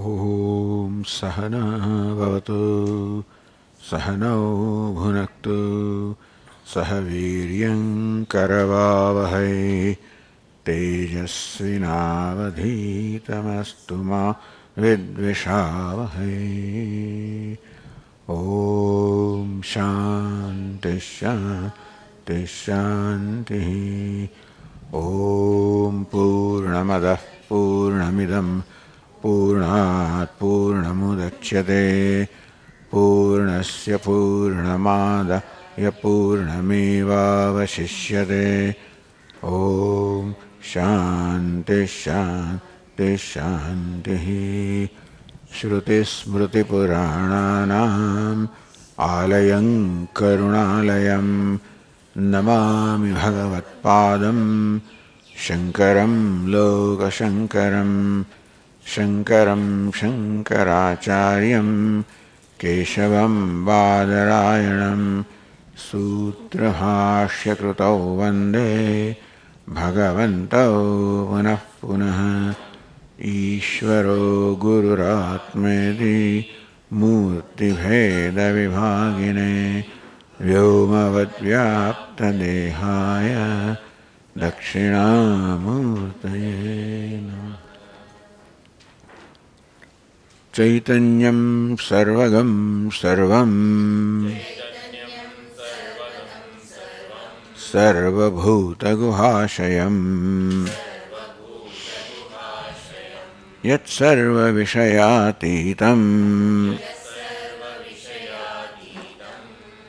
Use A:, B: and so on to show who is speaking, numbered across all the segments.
A: Om Sahana Bhavatu Sahanau Bhunaktu Sahaviryam Karavavahai Tejasvinavadhitamastu ma Vidvishavahai. Om Shanti Shanti Shanti. Om Purnamadah Purnamidam Purnat Purnamudachyate Purnasya Purnamadaya Purnamevavashishyate. Om Shanti Shanti Shanti. Shruti Smriti Purananam Alayam Karunalayam Namami Bhagavatpadam Shankaram Loka Shankaram Shankaram Shankaracharyam Keshavam Badarayanam Sutrabhashya Krutau Vande Bhagavantau Punah Punah. Ishvaro Gururatmeti Murti Bheda Vibhagine Vyomavad Vyapta Dehaya Dakshinamurtaye Namah. Chaitanyam Sarvagam Sarvam Sarvabhuta Guhashayam Yat Sarva Vishayatitam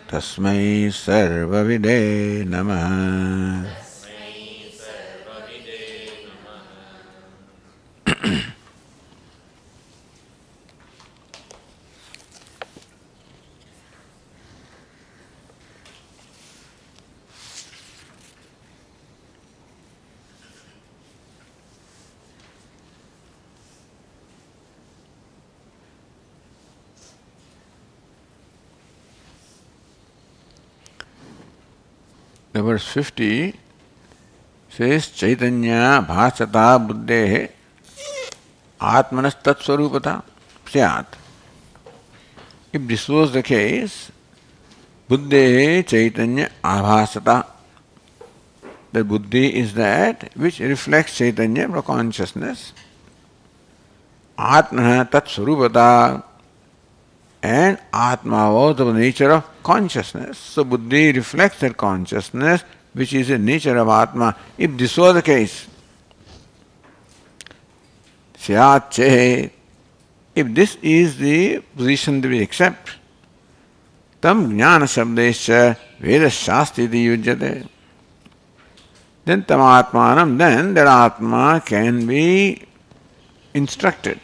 A: Tasmai Sarva Vide Namah. The verse 50 says, Chaitanya bhasata buddhehe atmanas tat swarupata syat. If this was the case, buddhehe chaitanya abhasata, the buddhi is that which reflects chaitanya or consciousness. Atmana tat swarupata, and Atma was the nature of consciousness. So buddhi reflects that consciousness which is the nature of Atma. If this was the case, Syat Chehe, if this is the position that we accept, Tam Jnana Shabdescha Veda Shastiti Yujyate, then Tam Atmanam, then that Atma can be instructed.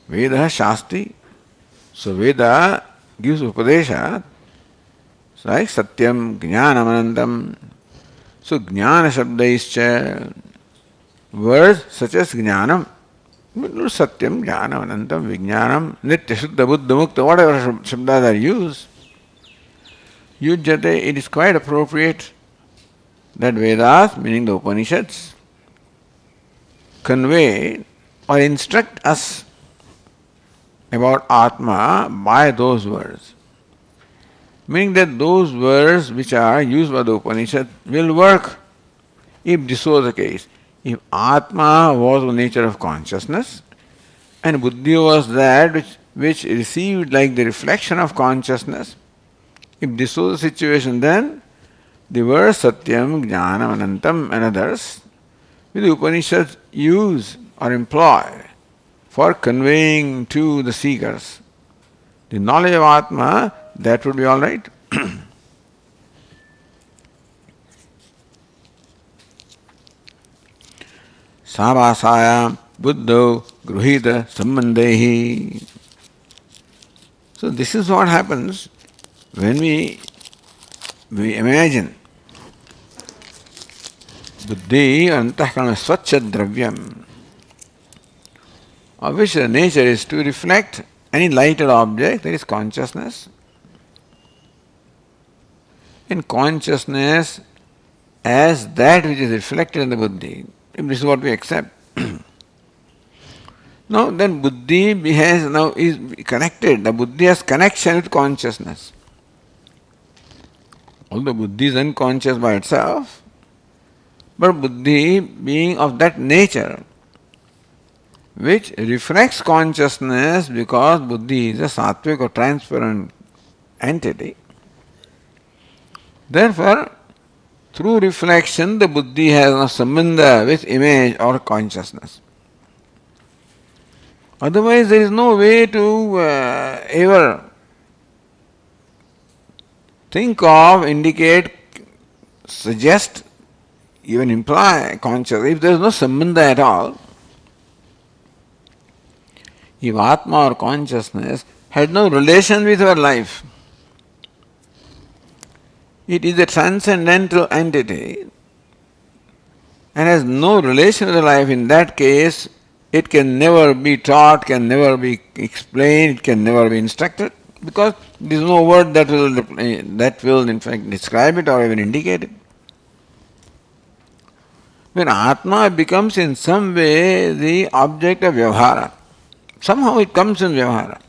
A: Veda Shasti. So Veda gives Upadesha, like Satyam, Jnanam, Anantam. So Jnana Shabdaischa, words such as Jnanam, Satyam, Jnanam, Anantam, Vijnanam, Nitya, Shuddha, Buddha, Mukta, whatever Shabdas are used, Yujjate, it is quite appropriate that Vedas, meaning the Upanishads, convey or instruct us about Atma by those words. Meaning that those words which are used by the Upanishad will work if this was the case. If Atma was the nature of consciousness and Buddhi was that which received like the reflection of consciousness, if this was the situation, then the words Satyam, Jnanam, Anantam and others which the Upanishads use or employ for conveying to the seekers the knowledge of Atma, that would be all right. Sabhasaya buddho gruhita sambandhehi. So this is what happens when we imagine buddhi antahkarana swachha dravyam, of which the nature is to reflect any lighted object, that is consciousness. In consciousness as that which is reflected in the buddhi, if this is what we accept, then Now then buddhi is connected. The buddhi has connection with consciousness. Although buddhi is unconscious by itself, but buddhi being of that nature which reflects consciousness, because buddhi is a sattvic or transparent entity. Therefore, through reflection, the buddhi has no sambandha with image or consciousness. Otherwise, there is no way to ever think of, indicate, suggest, even imply consciousness. If there is no sambandha at all, if Atma or consciousness had no relation with our life, it is a transcendental entity and has no relation with the life. In that case, it can never be taught, can never be explained, it can never be instructed, because there is no word that will in fact describe it or even indicate it. When Atma becomes in some way the object of vyavahara, somehow it comes in vyavahara,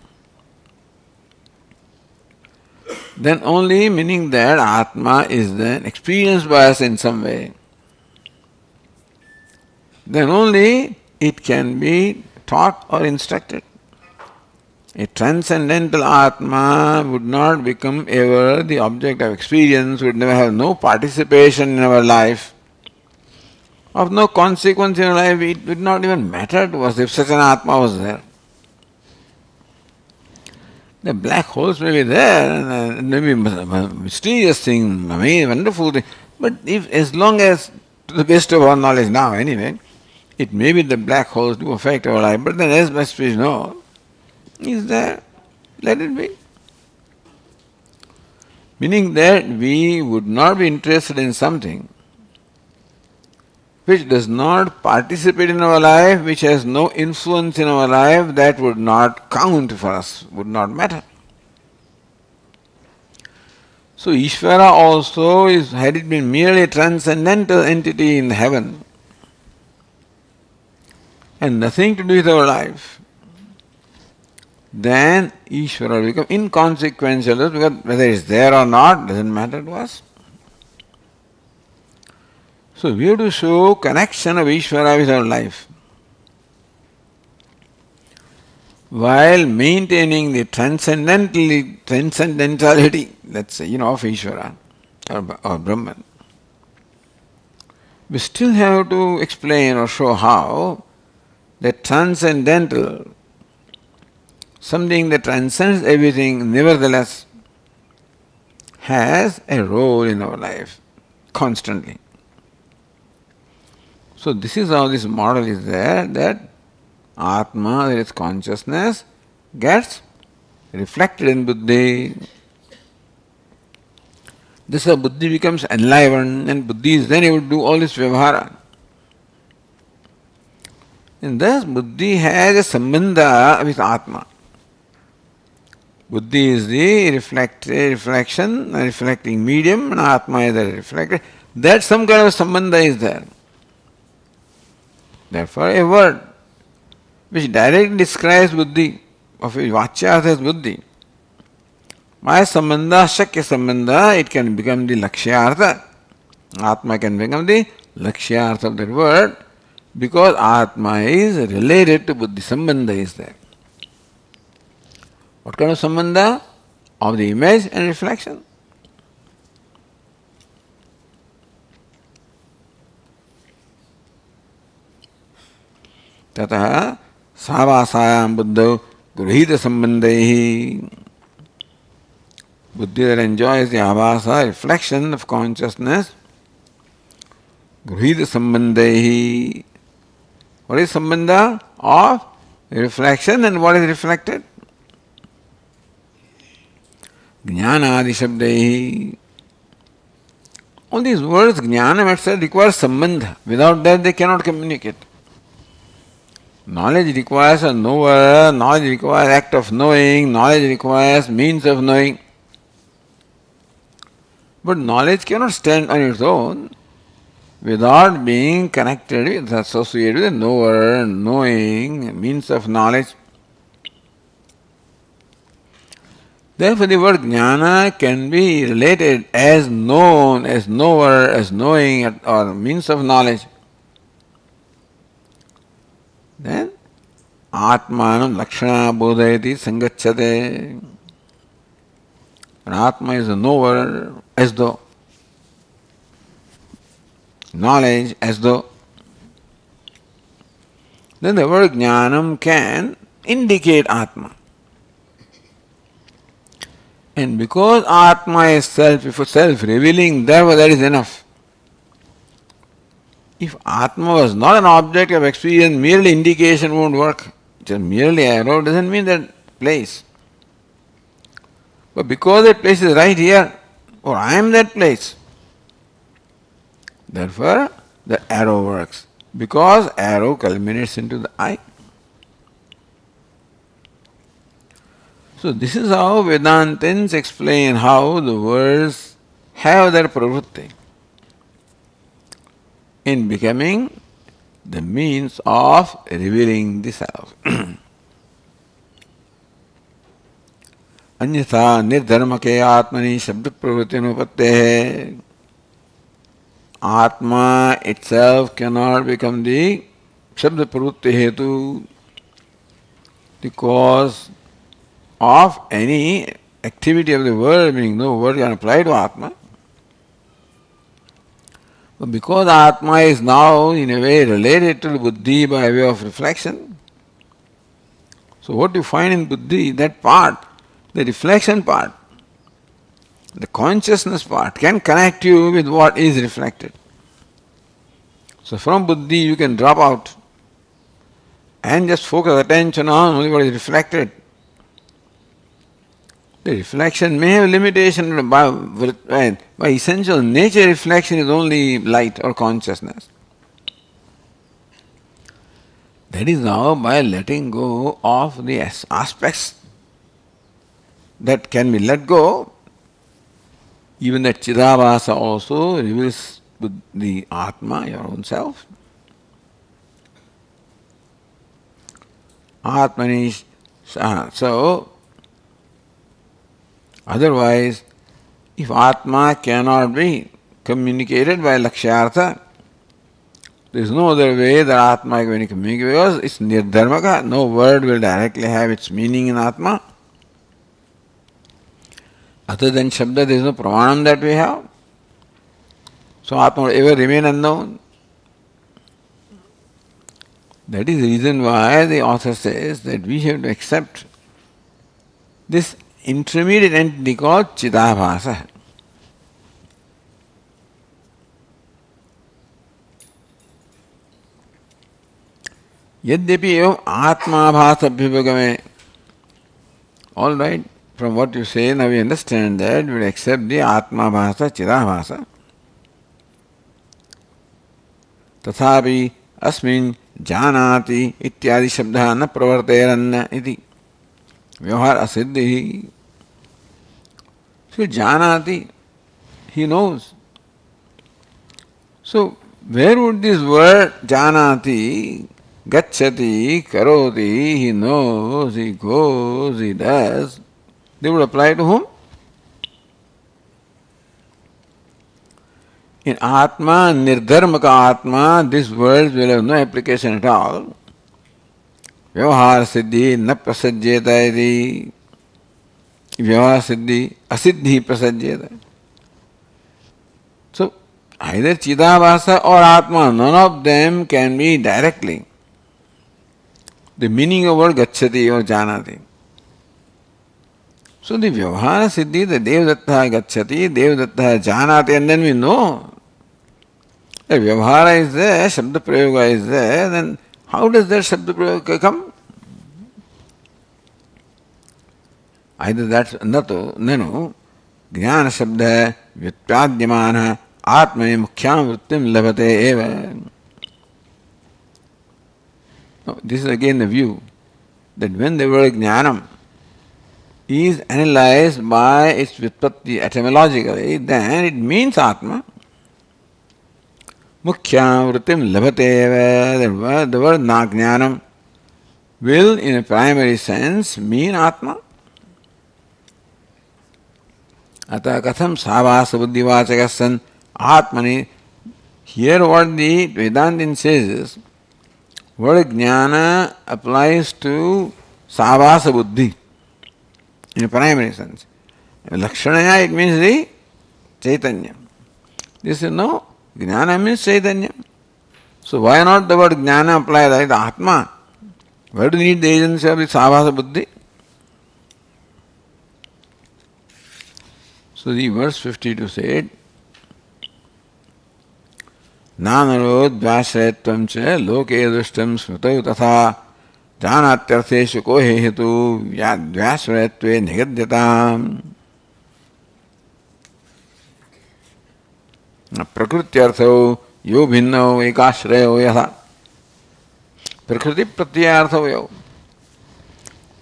A: then only, meaning that Atma is then experienced by us in some way, then only it can be taught or instructed. A transcendental Atma would not become ever the object of experience, would never have no participation in our life, of no consequence in our life. It would not even matter to us if such an Atma was there. The black holes may be there, and maybe mysterious thing, amazing, wonderful thing, but if, as long as, to the best of our knowledge now anyway, it may be the black holes do affect our life, but then as best we know, is there, let it be. Meaning that we would not be interested in something which does not participate in our life, which has no influence in our life, that would not count for us, would not matter. So Ishvara also is, had it been merely a transcendental entity in heaven and nothing to do with our life, then Ishvara will become inconsequential, because whether it's there or not doesn't matter to us. So we have to show connection of Ishvara with our life, while maintaining the transcendentality, let's say, of Ishvara or Brahman. We still have to explain or show how the transcendental, something that transcends everything, nevertheless has a role in our life constantly. So this is how this model is there, that Atma, that is consciousness, gets reflected in buddhi. This is how buddhi becomes enlivened, and buddhi is then able to do all this vyavahara. And thus buddhi has a sambandha with Atma. Buddhi is the reflection, a reflecting medium, and Atma is the reflector. That some kind of sambandha is there. Therefore, a word which directly describes buddhi, of which vachya says buddhi, by sambandha, shakya sambandha, it can become the lakshyartha. Atma can become the lakshyartha of that word, because Atma is related to buddhi. Sambandha is there. What kind of sambandha? Of the image and reflection. Tataha savasayam buddho gruhita sambandaihi. Buddhi that enjoys the avasa, reflection of consciousness, gruhita sambandaihi. What is sambandha? Of reflection, and what is reflected? Jnanadi shabdaihi. All these words, jnana etc., require sambandha. Without that they cannot communicate. Knowledge requires a knower, knowledge requires act of knowing, knowledge requires means of knowing. But knowledge cannot stand on its own. without being connected with, associated with the knower, knowing, means of knowledge. Therefore, the word jnana can be related as known, as knower, as knowing, or means of knowledge. Then, atmanam lakshana bodhayati sangachyate. When Atma is a knower, as though. Knowledge, as though. Then the word jnanam can indicate Atma. And because Atma is self-revealing, therefore that is enough. If Atma was not an object of experience, merely indication won't work. Just merely arrow doesn't mean that place. But because that place is right here, or I am that place, therefore the arrow works. Because arrow culminates into the eye. So this is how Vedantins explain how the words have their pravrutti in becoming the means of revealing the self. अन्यथा निर्धर्म के आत्मनि शब्द प्रवृत्ति अनुपत्ते. Atma itself cannot become the shabda pravrutti hetu, the cause of any activity of the world, meaning no word can apply to Atma. But because Atma is now in a way related to the buddhi by way of reflection, so what you find in buddhi, that part, the reflection part, the consciousness part can connect you with what is reflected. So from buddhi you can drop out and just focus attention on only what is reflected. The reflection may have limitation, by essential nature reflection is only light or consciousness. That is now by letting go of the aspects that can be let go, even that Chidabhasa also reveals the Atma, your own self. Atmani. So, otherwise, if Atma cannot be communicated by Lakshyartha, there is no other way that Atma is going to communicate, because it's nirdharmaka, no word will directly have its meaning in Atma. Other than Shabda, there is no pramanam that we have. So Atma will ever remain unknown. That is the reason why the author says that we have to accept this intermediate entity called Chidabhasa. Yadyapi evam Atmabhasa abhivagame. All right, from what you say, now we understand that we will accept the Atmabhasa, Chidabhasa. तथापि अस्मिन् जानाति इत्यादि शब्दः न प्रवर्तेरन्न इति व्यवहार असिद्धिः. So janati, he knows. So where would this word janati, gacchati, karoti, he knows, he goes, he does, they would apply to whom? In Atma, Nirdharmaka Atma, these words will have no application at all. Vyavahara siddhi na prasajyeta iti. Vyavahara siddhi asiddhi prasajyeta. So, either Chidabhasa or Atma, none of them can be directly the meaning of word gacchati or janati. So the Vyavahara siddhi, the Devdatta gacchati, Devdatta janati, and then we know the Vyavahara is there, Shabda Prayoga is there, then how does that Shabda Prayoga come? Either that's Nato, Nanu, Jnana Shabda, Vyutpadyamana, Atmani Mukhyam Vrittim Labhate Eva. No, this is again the view that when the word Jnanam is analyzed by its Vyutpatti etymologically, then it means Atma. Mukhya vritim labhate. The word jnanam will, in a primary sense, mean Atma. Ata katham savasa buddhivachakasan Atmani. Here what the Vedantin says is, word jnana applies to savasa buddhi in a primary sense. Lakshanaya, it means the Chaitanya. This is no, jnana means Chaitanya. So why not the word jnana apply like the Atma? Why do you need the agency of the savasa buddhi? So the verse 52 said, Nanaro dvasretvam cha loke drishtam smrutau tatha janatyartheshu ko hehetu dvasretve nigadyatam. Prakrityarthau yo bhinnau ekashrayo yatha. Prakriti pratyayarthau yo.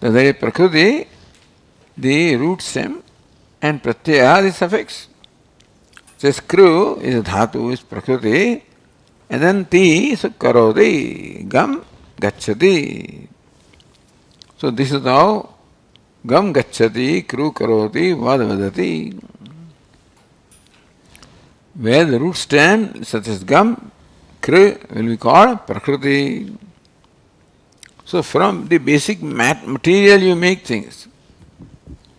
A: There is prakriti, the root stem, and pratyaya, the suffix. So skru is dhatu, is prakriti, and then ti is karoti, gam gacchati. So this is how gam gacchati, kru karoti, vad vadati. Where the root stem, such as gam, kru, will be called prakriti. So from the basic material you make things.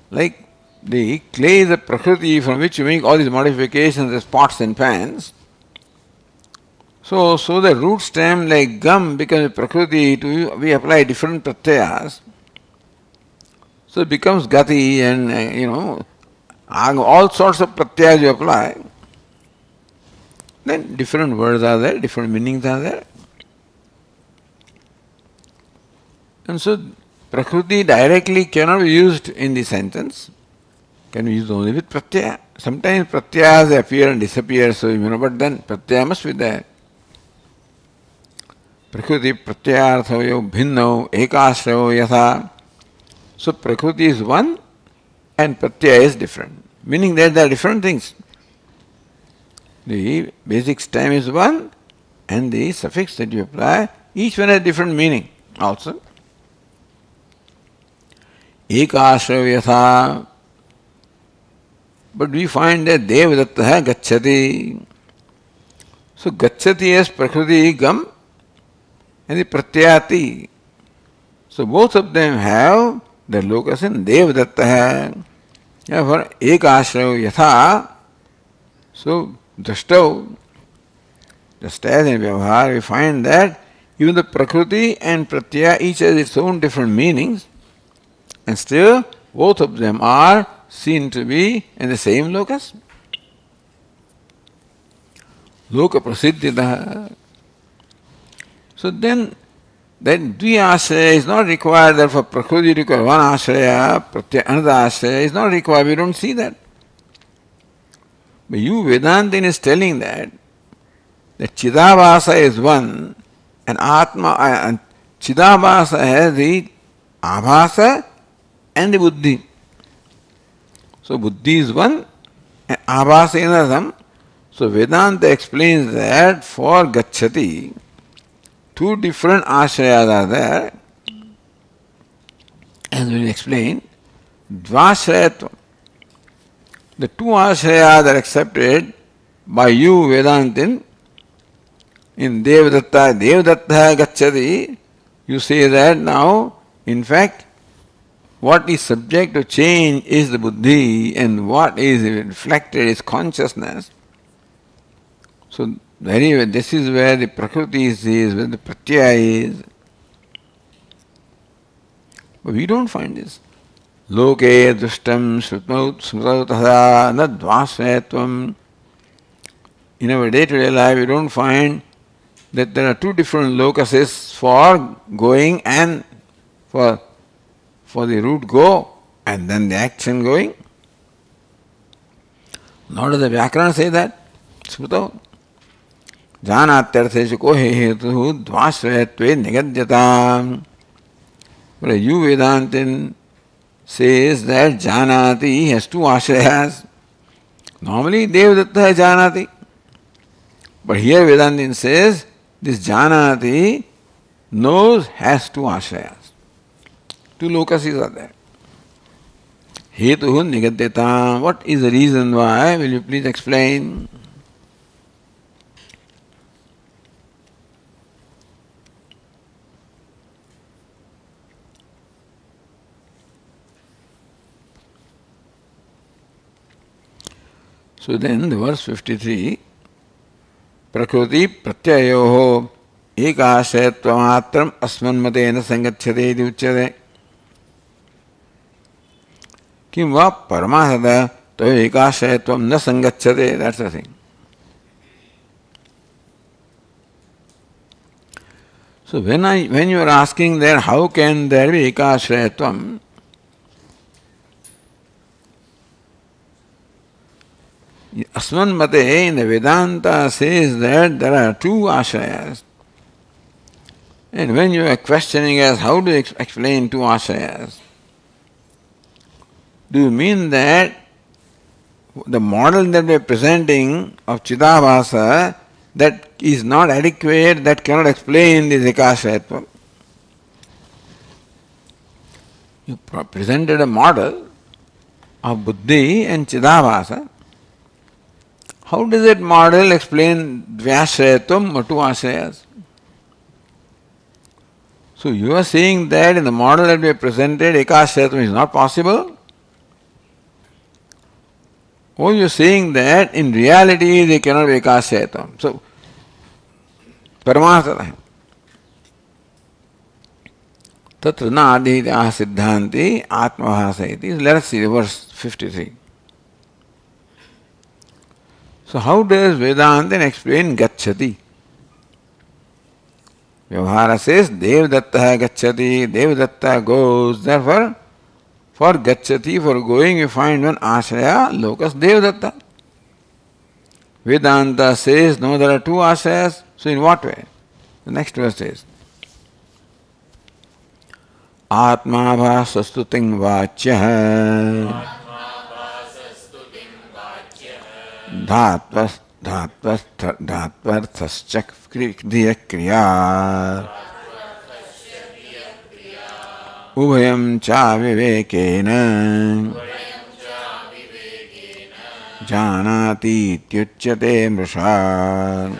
A: Like the clay is the prakriti from which you make all these modifications as pots and pans. So the root stem like gum becomes prakriti, we apply different pratyayas. So it becomes gati and all sorts of pratyayas you apply. Then different words are there, different meanings are there. And so prakriti directly cannot be used in the sentence. Can be used only with pratyaya. Sometimes pratyayas appear and disappear, so but then pratyaya must be there. Prakriti pratyayarthayo bhinnau ekashrayo yatha. So prakriti is one and pratyaya is different. Meaning that there are different things. The basic stem is one and the suffix that you apply, each one has different meaning also. Ekashrayo yatha. But we find that Devadattaha gacchati. So gacchati is prakriti gam and the pratyati. So both of them have the locus in Devadattaha. Therefore, ekashrayo yatha. So drashtau, just as in Vyavahar, we find that even the prakriti and pratyaya each has its own different meanings, and still both of them are seen to be in the same locus. Loka prasiddhitaha. So then, that dvi-ashraya is not required, therefore prakriti requires one ashraya, pratyaya another ashraya is not required, we don't see that. But you Vedantin is telling that Chidabhasa is one and Atma and Chidabhasa has the Abhasa and the Buddhi. So Buddhi is one and Abhasa is another. So Vedanta explains that for Gacchati, two different ashrayas are there. As we will explain, Dvashrayatvam. The two ashrayas are accepted by you Vedantin. In Devadatta Gacchati, you say that now, in fact, what is subject to change is the buddhi and what is reflected is consciousness. So anyway, this is where the prakriti is, where the pratyaya is. But we don't find this. Loke drishtam smrutau tatha na dvasvetvam. In our day-to-day life, we don't find that there are two different locuses for going and for the root go and then the action going. Nor does the Vyakarana say that. Smrutau. Janatyartheshu ko hehetu dvasvetve nigadyatam. But you Vedantin says that Janati has two ashrayas. Normally Devadatta Janati. But here Vedantin says this Janati knows has two ashrayas. Two lokasis are there. Hetuhu nigadyata. What is the reason why? Will you please explain? So then the verse 53, Prakriti pratyayoho ekashayatvamatram asmanmatena sangachyate iti uchyate. Kim va paramasada toyo ekashayatvam na sangachyate. That's the thing. So when you are asking there, how can there be ekashayatvam? Asman Mate in the Vedanta says that there are two ashrayas. And when you are questioning us, how do you explain two ashrayas? Do you mean that the model that we are presenting of Chidabhasa, that is not adequate, that cannot explain this ekashrayatva? You presented a model of Buddhi and Chidabhasa. How does that model explain Dvyashrayatvam or two ashrayas? So you are saying that in the model that we have presented, ekashrayatvam is not possible? Or you are saying that in reality they cannot be ekashrayatvam? So, paramasatah. Tatra na adhitah siddhanti atmabhasa iti. Let us see verse 53. So how does Vedanta explain Gacchati? Vyavahara says Devdatta Gacchati, Devdatta goes. Therefore, for Gacchati, for going, you find one ashraya, locus Devdatta. Vedanta says no, there are two ashrayas. So in what way? The next verse says Atmabhasastu ting vachya Dhatvarthascha kriya kriya Ubhayam cha vivekena Janati ityuchyate mrisha.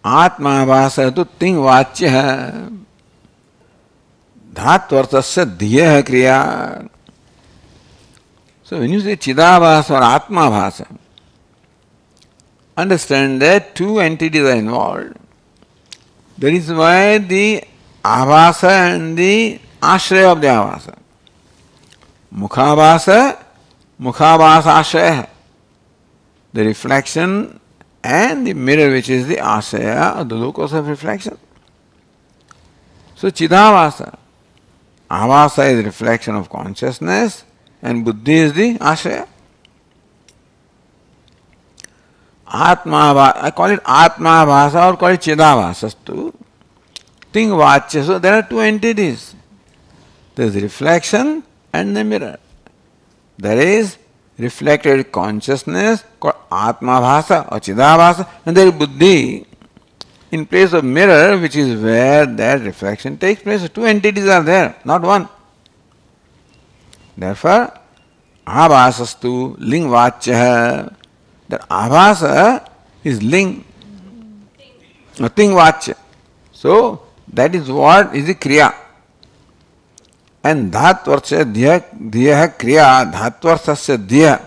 A: Atmavasa tu ting vachya Dhatvarthasya dhiya kriya. So when you say Chidabhasa or Atmabhasa, understand that two entities are involved. That is why the Abhasa and the Ashraya of the Abhasa. Mukhabhasa, Mukhabhasa Ashraya. The reflection and the mirror which is the Ashraya or the locus of reflection. So Chidabhasa. Avasa is reflection of consciousness and Buddhi is the ashraya. I call it Atmabhasa or call it Chidabhasastu. Ting Vachya. So there are two entities. There is reflection and the mirror. There is reflected consciousness called Atmabhasa or Chidabhasa, and there is Buddhi in place of mirror, which is where that reflection takes place. Two entities are there, not one. Therefore, Abhasastu ling vachya. That Abhasa is ling, nothing vachya. So, that is what is the kriya. And dhatvarthasya dhiya kriya, dhatvarthasya dhiya.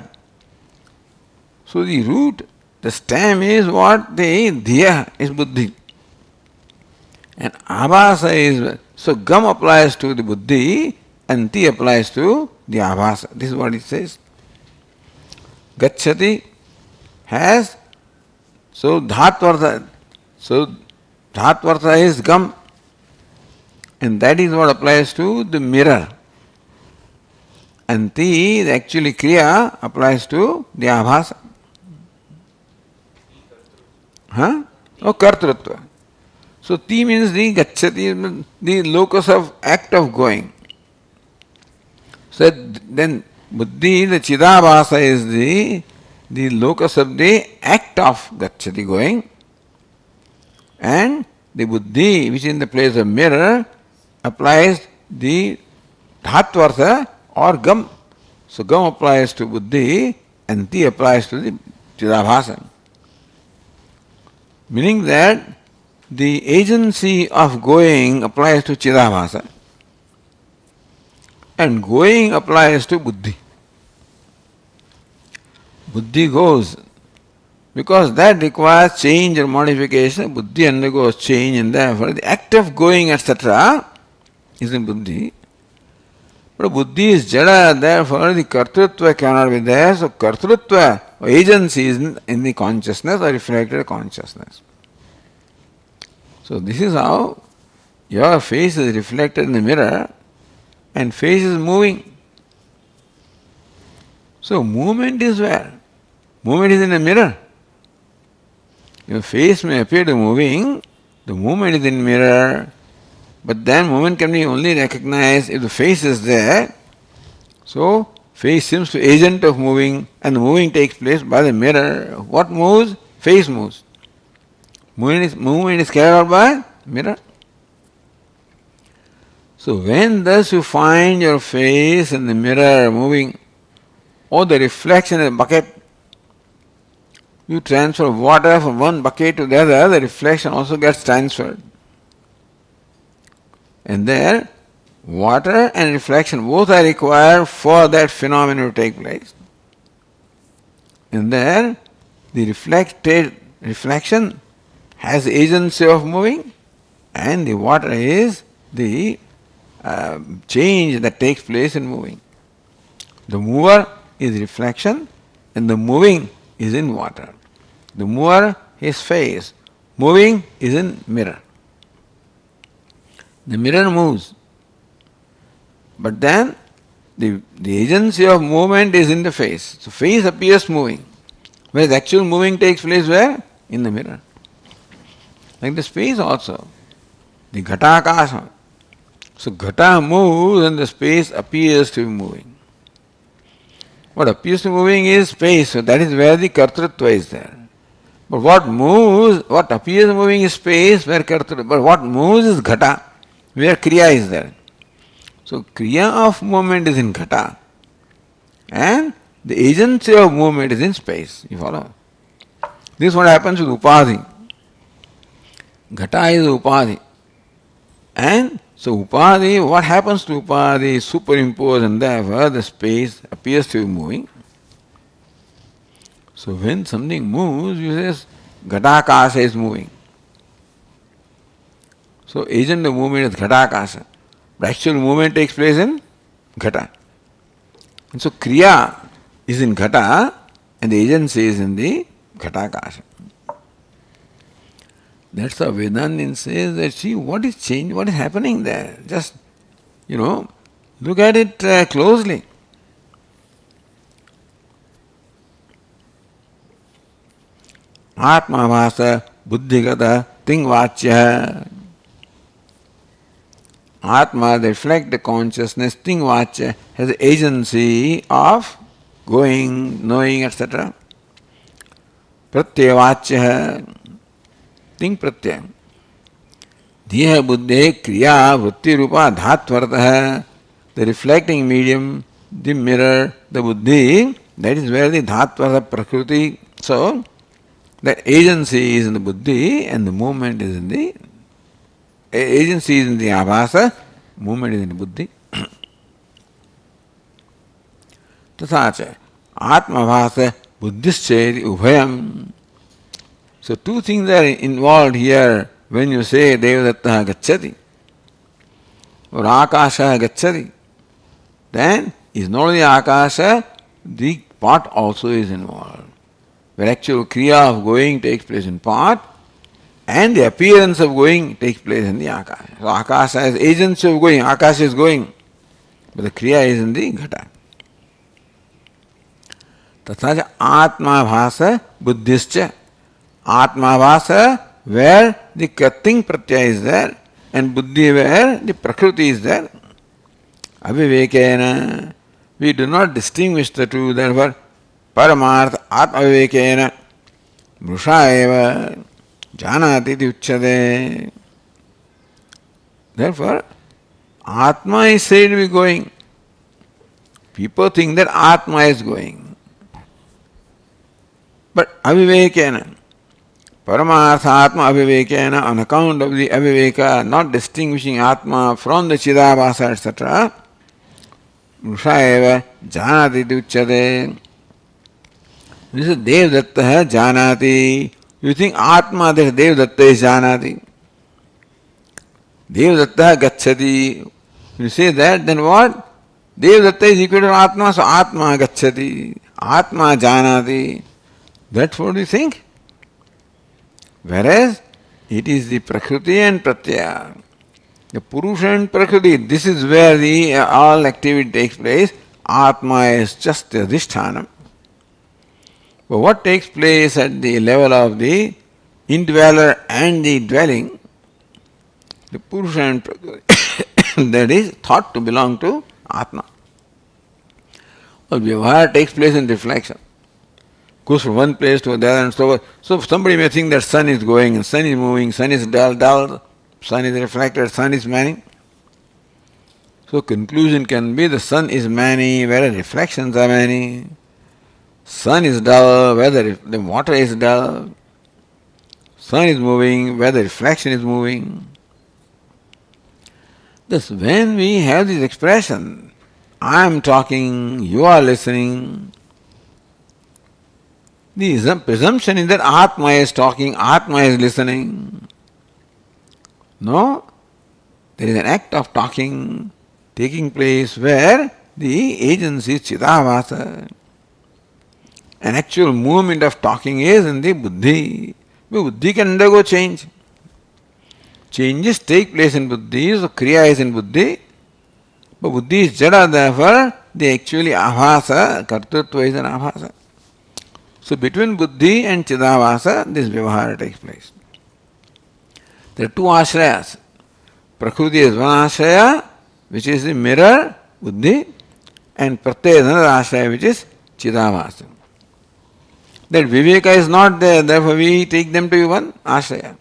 A: So the root, the stem is what? The dhiya is buddhi. And abhasa is, so gam applies to the buddhi and ti applies to the abhasa. This is what it says. Gacchati has, so dhatvartha is gam, and that is what applies to the mirror. And ti, actually kriya, applies to the abhasa. Huh? Oh, kartrutva. So ti means the gacchati, the locus of act of going. So then Buddhi, the Chidabhasa is the locus of the act of Gacchati, going, and the Buddhi, which is in the place of mirror, applies the Dhatvartha or Gam. So Gam applies to Buddhi and Ti applies to the Chidabhasa. Meaning that the agency of going applies to Chidabhasa and going applies to Buddhi. Buddhi goes because that requires change or modification. Buddhi undergoes change and therefore the act of going, etc. is in Buddhi. But Buddhi is Jada, therefore the Kartrutva cannot be there. So Kartrutva or agency is in the consciousness or reflected consciousness. So this is how your face is reflected in the mirror and face is moving. So movement is where? Movement is in the mirror. Your face may appear to be moving, the movement is in the mirror, but then movement can be only recognized if the face is there. So face seems to be agent of moving and the moving takes place by the mirror. What moves? Face moves. Movement is carried out by mirror. So when thus you find your face in the mirror moving, or the reflection in the bucket, you transfer water from one bucket to the other, the reflection also gets transferred. And there, water and reflection both are required for that phenomenon to take place. And there, the reflection has the agency of moving, and the water is the change that takes place in moving. The mover is reflection, and the moving is in water. The mover is face, moving is in mirror. The mirror moves, but then the agency of movement is in the face. So face appears moving, whereas actual moving takes place where? In the mirror. Like the space also, the ghatakasha. So ghata moves and the space appears to be moving. What appears to be moving is space, so that is where the kartrutva is there. But what moves, what appears moving is space, where kartrutva, but what moves is ghata, where kriya is there. So kriya of movement is in ghata, and the agency of movement is in space. You follow? This is what happens with upadhi. Ghata is upadhi. And so upadhi, what happens to upadhi is superimposed and therefore the space appears to be moving. So when something moves, you say ghatakasha is moving. So agent of movement is ghatakasha. But actual movement takes place in ghata. And so kriya is in ghata and the agency is in the ghatakasha. That's how Vedantin says that, see, what is change, what is happening there? Just, look at it closely. Atmavasa buddhigata tingvachya. Atma, the reflected consciousness, tingvachya, has the agency of going, knowing, etc. Pratyavachya. Think pratyaya. Dhiya buddhe kriya vritti rupa dhatvartah. The reflecting medium, the mirror, the buddhi, that is where the dhatvartha prakriti. So, that agency is in the buddhi and the movement is in the agency is in the abhasa, movement is in the buddhi. Tathacha atmabhasa buddhischedi ubhayam. So two things are involved here when you say Devadatta gacchati or Akasha gacchati. Then is not only Akasha, the pot also is involved. Where actual kriya of going takes place in pot and the appearance of going takes place in the Akasha. So Akasha is agency of going, Akasha is going, but the kriya is in the ghata. Tathaja atmabhasa buddhischa. Atmabhasa, where the thing pratyaya is there, and buddhi where the prakriti is there. Avivekena, we do not distinguish the two, therefore, Paramartha Atma Vivekena Mrusha eva Janati Uchyate. Therefore, Atma is said to be going. People think that Atma is going. But Avivekena, Paramartha Atma Avivekena, on account of the Aviveka, not distinguishing Atma from the Chidabhasa, etc., Mrusha eva Janati Uchyate. This is Devdatta Janati. You think Atma, that Devdatta is Janati. Devdatta Gacchati. You say that, then what? Devdatta is equal to Atma, so Atma Gacchati. Atma Janati. That's what you think. Whereas it is the Prakriti and Pratyaya. The Purusha and Prakriti, this is where the all activity takes place. Atma is just the Adhisthana. But what takes place at the level of the indweller and the dwelling, the Purusha and Prakriti, that is thought to belong to Atma. Well, Vyavahara takes place in reflection. Goes from one place to the other and so on. So somebody may think that sun is going and sun is moving, sun is dull, sun is reflected, sun is many. So conclusion can be the sun is many, whereas reflections are many. Sun is dull, whether the water is dull. Sun is moving, whether reflection is moving. Thus, when we have this expression, I am talking, you are listening, the presumption is that Atma is talking, Atma is listening. No, there is an act of talking taking place where the agency is Chidabhasa. An actual movement of talking is in the buddhi. But buddhi can undergo change. Changes take place in buddhi, so kriya is in buddhi. But buddhi is jada, therefore the actually abhasa, kartritva is an abhasa. So between buddhi and chidabhasa, this vyavahara takes place. There are two ashrayas. Prakriti is one ashraya, which is the mirror, buddhi, and pratyaya is another ashraya, which is chidabhasa. That viveka is not there, therefore we take them to be one ashraya.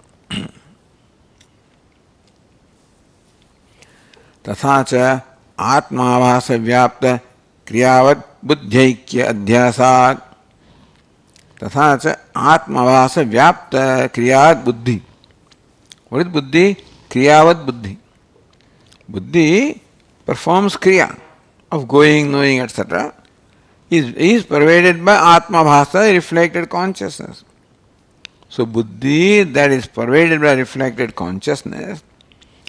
A: तथा च आत्माभास व्याप्त क्रियावत् बुद्ध्यैक्य अध्यासात् तथा च आत्माभास व्याप्त क्रियावत् बुद्धि. What is buddhi? Kriyavat buddhi. Buddhi performs kriya of going, knowing, etc. Is pervaded by Atmabhasa, reflected consciousness. So buddhi that is pervaded by reflected consciousness,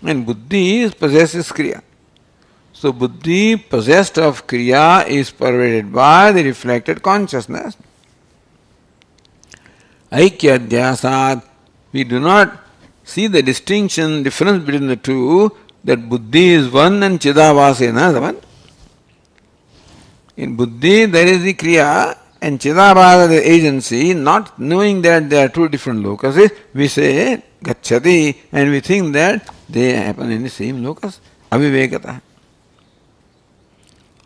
A: and buddhi possesses kriya. So buddhi possessed of kriya is pervaded by the reflected consciousness. Aikya adhyasad, we do not see the difference between the two, that buddhi is one and chidabhasa is another one. In buddhi there is the kriya and chidabhasa the agency, not knowing that they are two different lokas. We say gacchati and we think that they happen in the same lokas. Avivekata.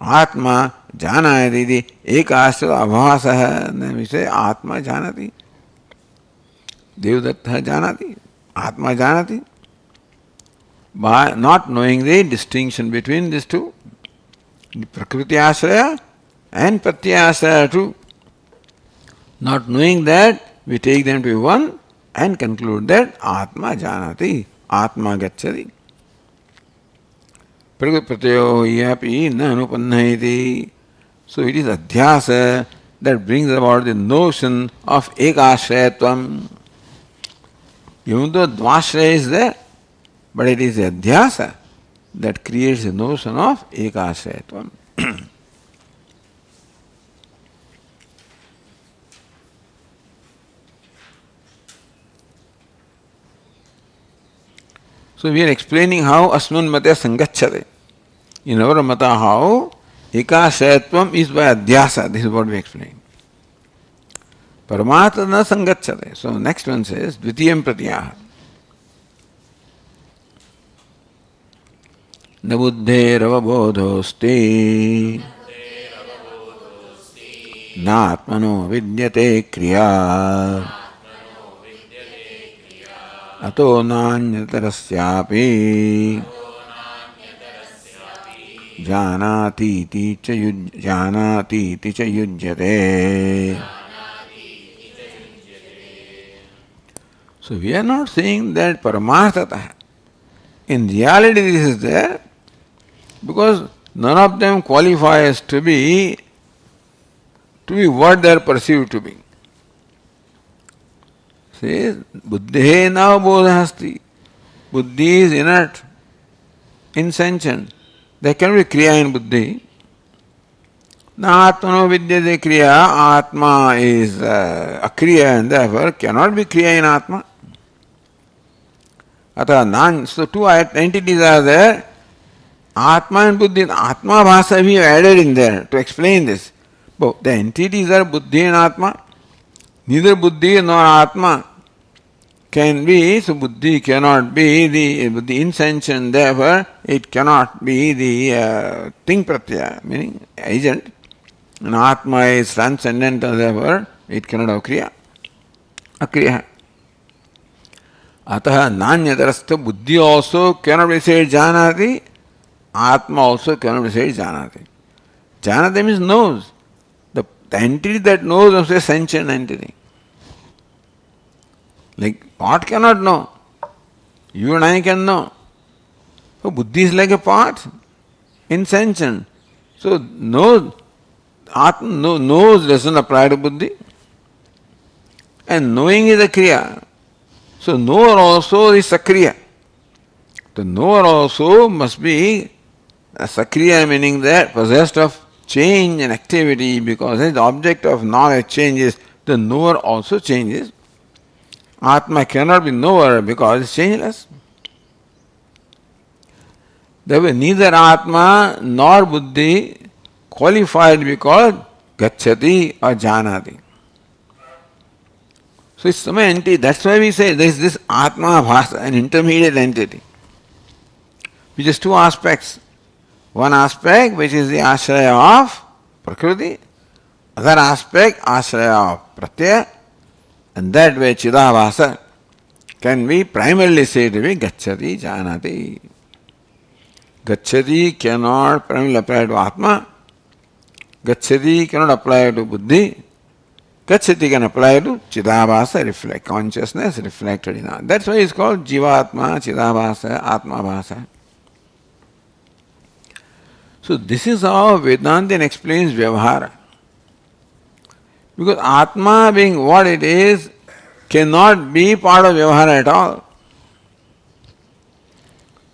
A: Atma janayati ekasya abhasa, and then we say Atma janati. Devdatta janati. Atma janati. By not knowing the distinction between these two, the prakriti ashraya and pratyaya ashraya too. Not knowing that, we take them to be one and conclude that Atma janati, Atma gacchati. Prakriti pratyayo yapi na anupannayati. So it is adhyasa that brings about the notion of ekashrayatvam. Even though dvashraya is there, but it is adhyasa that creates the notion of ekashrayatvam. So we are explaining how asman matya sangacchate. In our mata, how ekashrayatvam is by adhyasa. This is what we explain. Paramatma na sangacchate. So next one says, dvitiyam pratyaha. न बुद्धेरवबोधोस्ते नात्मनो विद्यते क्रिया अतो नान्यतरस्यापि जानातीति च युज्यते. So we are not saying that paramarthatah. In reality this is there because none of them qualifies to be what they are perceived to be. Says buddhe na bodhasti. Buddhi is inert, insentient. There can be kriya in buddhi. Na atmano vidyate kriya. Atma is a kriya and therefore cannot be kriya in atma. So two entities are there. Atma and buddhi. Atma bhasa we have added in there to explain this. But the entities are buddhi and atma. Neither buddhi nor atma can be, so buddhi cannot be the insentient, therefore it cannot be the thing pratyaya, meaning agent. And atma is transcendental, therefore it cannot have kriya. Akriya. Ataha nanyatarastha buddhi also cannot be said janati, atma also cannot be said janati. Janati means knows. The entity that knows is a sentient entity. Like pot cannot know. You and I can know. So buddhi is like a pot, insentient. So knows doesn't apply to buddhi. And knowing is a kriya. So knower also is sakriya. The knower also must be a sakriya, meaning that possessed of change and activity, because as the object of knowledge changes, the knower also changes. Atma cannot be knower because it's changeless. Therefore, neither Atma nor Buddhi qualified to be called Gacchati or Janati. So it's some entity. That's why we say there is this Atma Bhasa, an intermediate entity, which is two aspects. One aspect which is the ashraya of Prakriti, other aspect ashraya of Pratyaya, and that way Chidabhasa can be primarily said to be Gacchati, Janati. Gacchati cannot primarily apply to Atma. Gacchati cannot apply to Buddhi. Gacchati can apply to Chidabhasa, consciousness reflected in Atma. That's why it's called Jivatma, Chidabhasa, Atma Bhasa. So this is how Vedantin explains Vyavahara. Because Atma being what it is cannot be part of Vyavahara at all.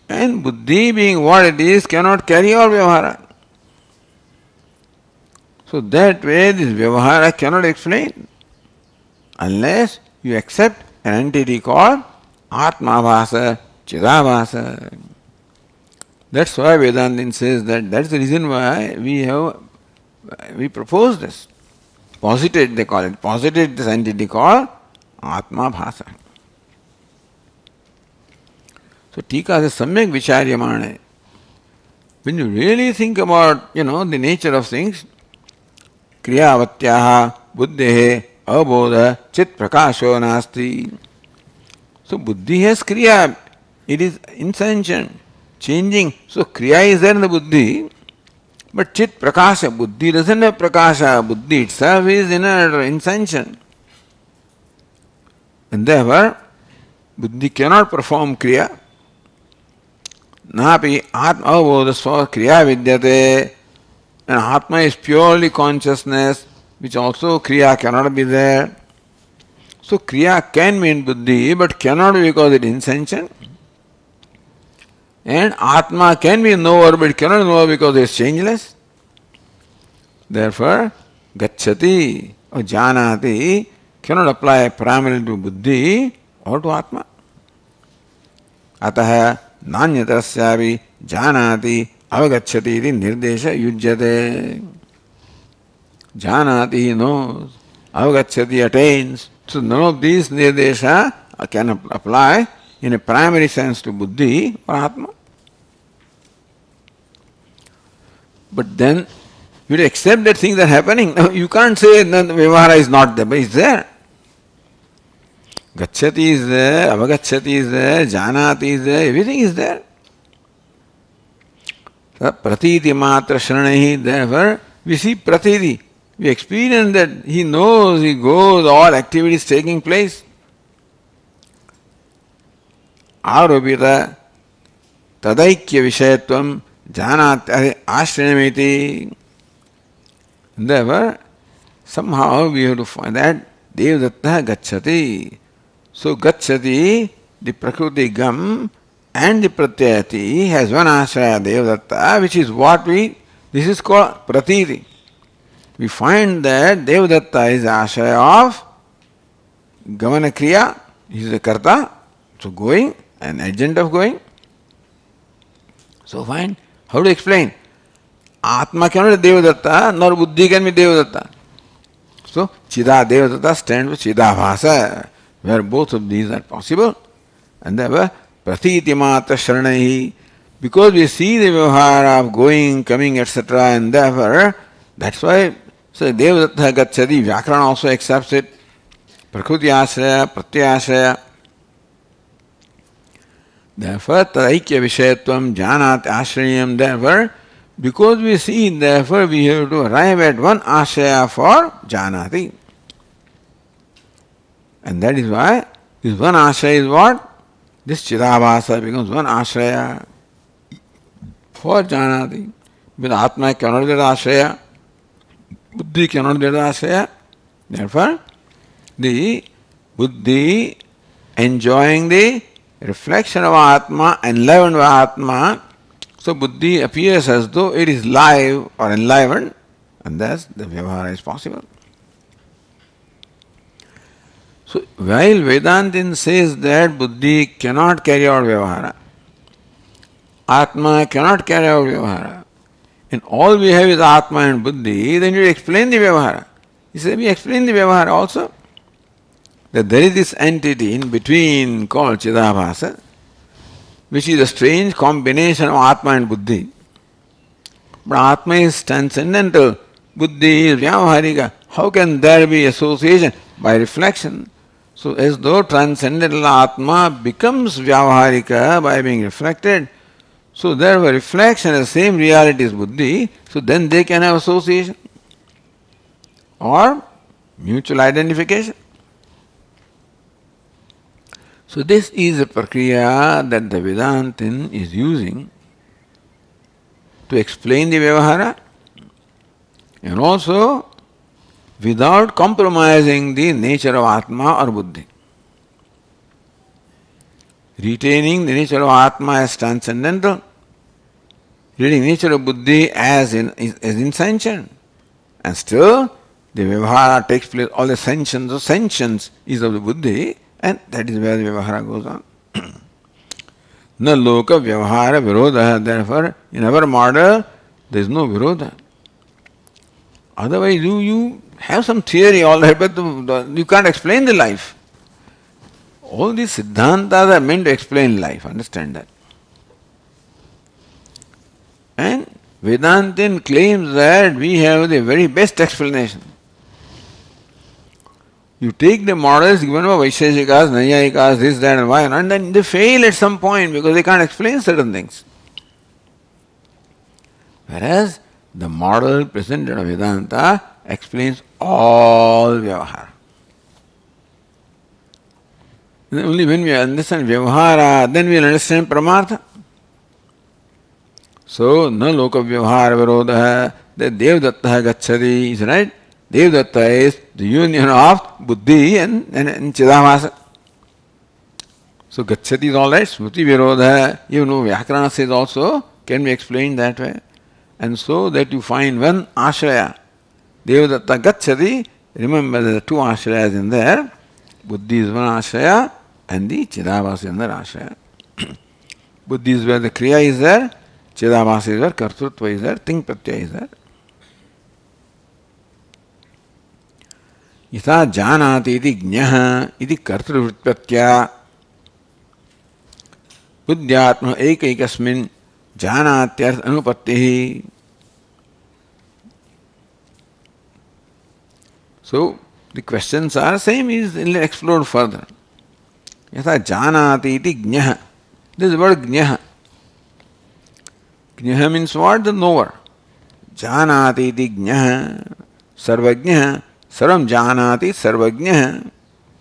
A: And Buddhi being what it is cannot carry out Vyavahara. So that way this Vyavahara cannot explain unless you accept an entity called Atma Bhasa, Chidabhasa. That's why Vedantin says that's the reason why we propose this. Posited, they call it. Posited this entity called Atma Bhasa. So Tika says Samyak Vicharyamane. When you really think about, the nature of things, Kriyavatyaha Buddhehe Abodha Chit Prakasho Nasti. So Buddhi has Kriya. It is insentient, changing. So Kriya is there in the Buddhi. But Chit Prakasha, Buddhi doesn't have Prakasha. Buddhi itself is inert or insentient. And therefore, Buddhi cannot perform Kriya. Napi Atma Avodhasva Kriya Vidyate. And Atma is purely consciousness, which also Kriya cannot be there. So Kriya can be in Buddhi, but cannot be because it is insentient. And Atma can be knower, but cannot know because it is changeless. Therefore, Gacchati or Janati cannot apply primarily to Buddhi or to Atma. Ataha Nanyatarasyavi Janati Avagacchati iti nirdesha yujyate. Janati knows, Avagacchati attains. So none of these nirdesha can apply in a primary sense to Buddhi or Atma. But then You have to accept that things are happening. Now, you can't say that Vyavahara is not there, but it's there. Gacchati is there, Avagacchati is there, Janati is there, everything is there. Pratiti matra shranahi, therefore we see pratiti. We experience that he knows, he goes, all activities taking place. Arobita tadaikya vishayatvam janat ashranamiti. Therefore, somehow we have to find that Devadatta gacchati. So gacchati, the prakriti gam and the pratyayati has one ashraya Devadatta, which is what this is called pratiti. We find that Devadatta is the ashraya of Gamana Kriya, he is the karta, so going, an agent of going. So fine, how to explain? Atma cannot be Devadatta, nor Buddhi can be Devadatta. So Chida Devadatta stands for Chidabhasa, where both of these are possible. And therefore, Pratiti Matra Sharanahi, because we see the Vyavahara of going, coming, etc., and therefore, that's why, so Devadatta Gacchati, Vyakarana also accepts it. Prakriti Ashraya, Pratyashraya. Therefore, Tadaikya Vishayatvam Janat Ashrayam, therefore, because we see, therefore, we have to arrive at one ashraya for Janati. And that is why this one ashraya is what? This Chidabhasa becomes one ashraya for Janati. Because Atma cannot be the ashraya, Buddhi cannot be the ashraya. Therefore, the Buddhi enjoying the reflection of Atma, enlivened by Atma, so Buddhi appears as though it is live or enlivened, and thus the Vyavahara is possible. So while Vedantin says that Buddhi cannot carry out Vyavahara, Atma cannot carry out Vyavahara, and all we have is Atma and Buddhi, then you explain the Vyavahara. He said, we explain the Vyavahara also. That there is this entity in between called Chidabhasa, which is a strange combination of Atma and Buddhi. But Atma is transcendental, Buddhi is Vyavaharika. How can there be association? By reflection. So as though transcendental Atma becomes Vyavaharika by being reflected, so therefore reflection is the same reality as Buddhi, so then they can have association or mutual identification. So this is a prakriya that the Vedantin is using to explain the Vyavahara, and also without compromising the nature of Atma or Buddhi. Retaining the nature of Atma as transcendental, retaining the nature of Buddhi as insentient, and still the Vyavahara takes place, all the sentience is of the Buddhi, and that is where the Vyavahara goes on. Na loka Vyavahara Virodha, therefore in our model there is no Virodha. Otherwise you have some theory, all right, but you can't explain the life. All these Siddhantas are meant to explain life, understand that. And Vedantin claims that we have the very best explanation. You take the models given by Vaisheshikas, Nayayikas, this, that, and why, and then they fail at some point because they can't explain certain things. Whereas the model presented of Vedanta explains all Vyavahara. Only when we understand Vyavahara, then we will understand Pramartha. So, na loka Vyavahara Virodha, the Devadatta Gacchati is right. Devadatta is the union of Buddhi and Chidabhasa. So Gacchati is all right, Smriti Virodha, even though Vyakarana says also, can be explained that way. And so that you find one ashraya, Devadatta Gacchati, remember there are two ashrayas in there, Buddhi is one ashraya and the Chidabhasa is another ashraya. Buddhi is where the Kriya is there, Chidabhasa is where Kartrutva is there, Ting Pratyaya is there. यथा जानाति इति ज्ञः इति कर्तृवृत्त्या बुद्ध्यात्म एकैकस्मिन् जानात्यर्थ अनुपत्तिः. So the questions are same, is explored further. Yatha janati iti jnaha. This word jnaha. Jnaha means what? The knower. Janati iti jnaha. Sarvajnaha. Sarvam janati sarvajnaha.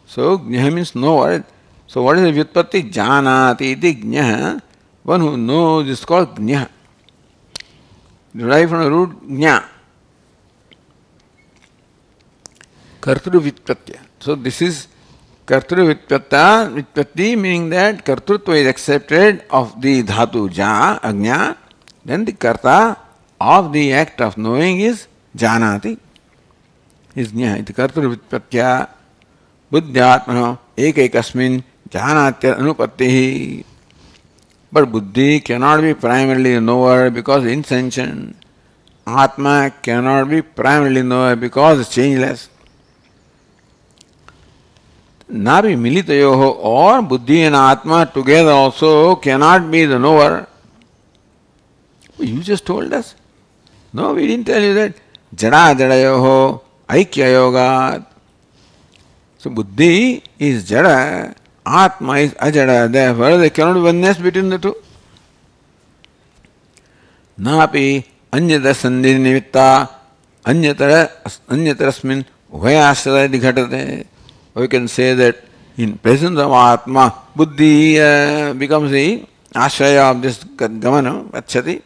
A: So jnaha means knower. So what is the vyutpatti? Janati iti jnaha. One who knows is called jnaha. Derived from the root jna. Kartru vyutpatya. So this is Kartru Vyutpatti, meaning that Kartrutva is accepted of the dhatu ja, agnya, then the Karta of the act of knowing is Janati, is Jna. Iti Kartru Vyutpatya Buddhyatmano Ekekasmin Janatya Anupattihi. But Buddhi cannot be primarily a knower because insentient. Atma cannot be primarily knower because it's changeless. Nabi militayoho, or Buddhi and Atma together also cannot be the knower. You just told us. No, we didn't tell you that. Jada jadayoho aikya yoga. So Buddhi is jada, Atma is ajada, therefore there cannot be oneness between the two. Napi anyatara sandhi nimitta anyatarasmin ubhayashrayati ghatate. We can say that in presence of Atma, Buddhi becomes the ashraya of this gamana, gacchati.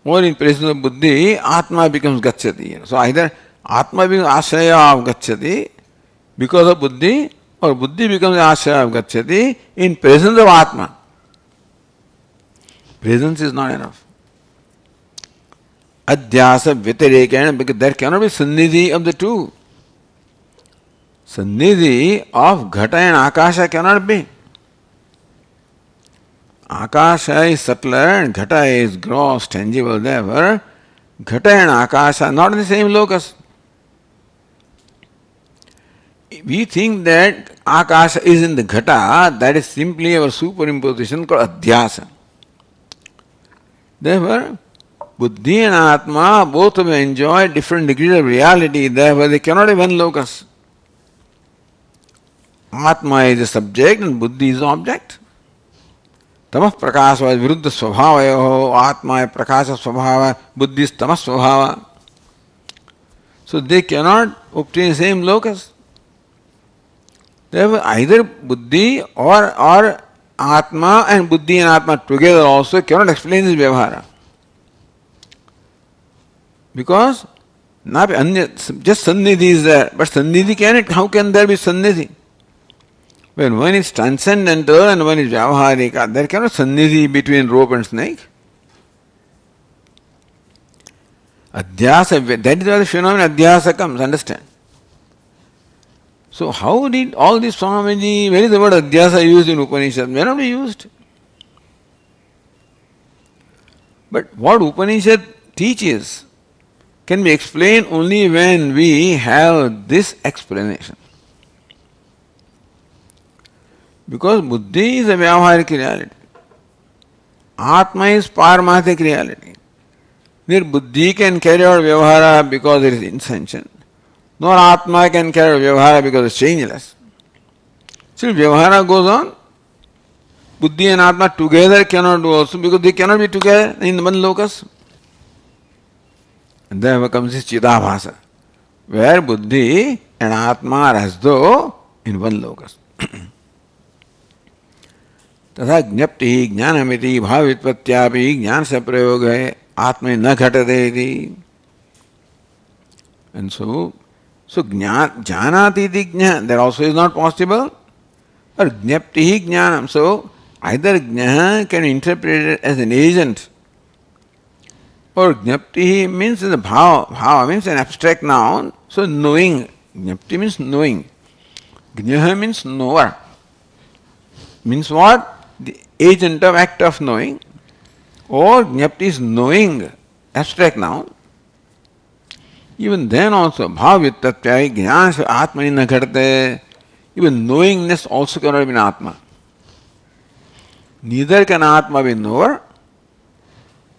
A: Or in presence of Buddhi, Atma becomes gacchati. So either Atma becomes ashraya of gacchati because of Buddhi, or Buddhi becomes ashraya of gacchati in presence of Atma. Presence is not enough. Adhyasa vyatirekena, because there cannot be sannidhi of the two. Sannidhi of Ghata and Akasha cannot be. Akasha is subtler and Ghata is gross, tangible. Therefore, Ghata and Akasha are not in the same locus. We think that Akasha is in the Ghata, that is simply our superimposition called Adhyasa. Therefore, Buddhi and Atma both of them enjoy different degrees of reality, therefore they cannot be one locus. Atma is the subject and Buddhi is the object. Tamah prakasa is viruddha svabhavayoho, Atma is prakasa svabhava, Buddhi is tamas svabhava. So they cannot obtain the same locus. Therefore either Buddhi or Atma and Buddhi and Atma together also cannot explain this vyavahara. Because just sannidhi is there, but sannidhi how can there be sannidhi? When one is transcendental and one is vyavaharika, there cannot sannidhi between rope and snake. Adhyasa, that is why the phenomenon adhyasa comes, understand? So how did all this Swamiji, where is the word adhyasa used in Upanishad? May not be used. But what Upanishad teaches can be explained only when we have this explanation. Because Buddhi is a vyavaharika reality. Atma is paramāthik reality. Neither Buddhi can carry out vyavahara because it is insentient, nor Atma can carry out vyavahara because it is changeless. Still vyavahara goes on. Buddhi and Atma together cannot do also because they cannot be together in one locus. And therefore comes this Chidabhasa, where Buddhi and Atma are as though in one locus. तथा ज्ञप्ति ज्ञानमिति भावव्युत्पत्त्यापि ज्ञान से प्रयोग है आत्मे न घटते इति. And so jnanati iti jna, that also is not possible. Or jnapti jnanam. So either jna can be interpreted as an agent, or jnapti means the bhava means an abstract noun. So knowing, jnapti means knowing. Jnaha means knower. Means what? The agent of act of knowing, or jnapti is knowing, abstract noun. Even then also, bhavavyuttatya jnana atmani na ghatate. Even knowingness also cannot be in Atma. Neither can Atma be knower,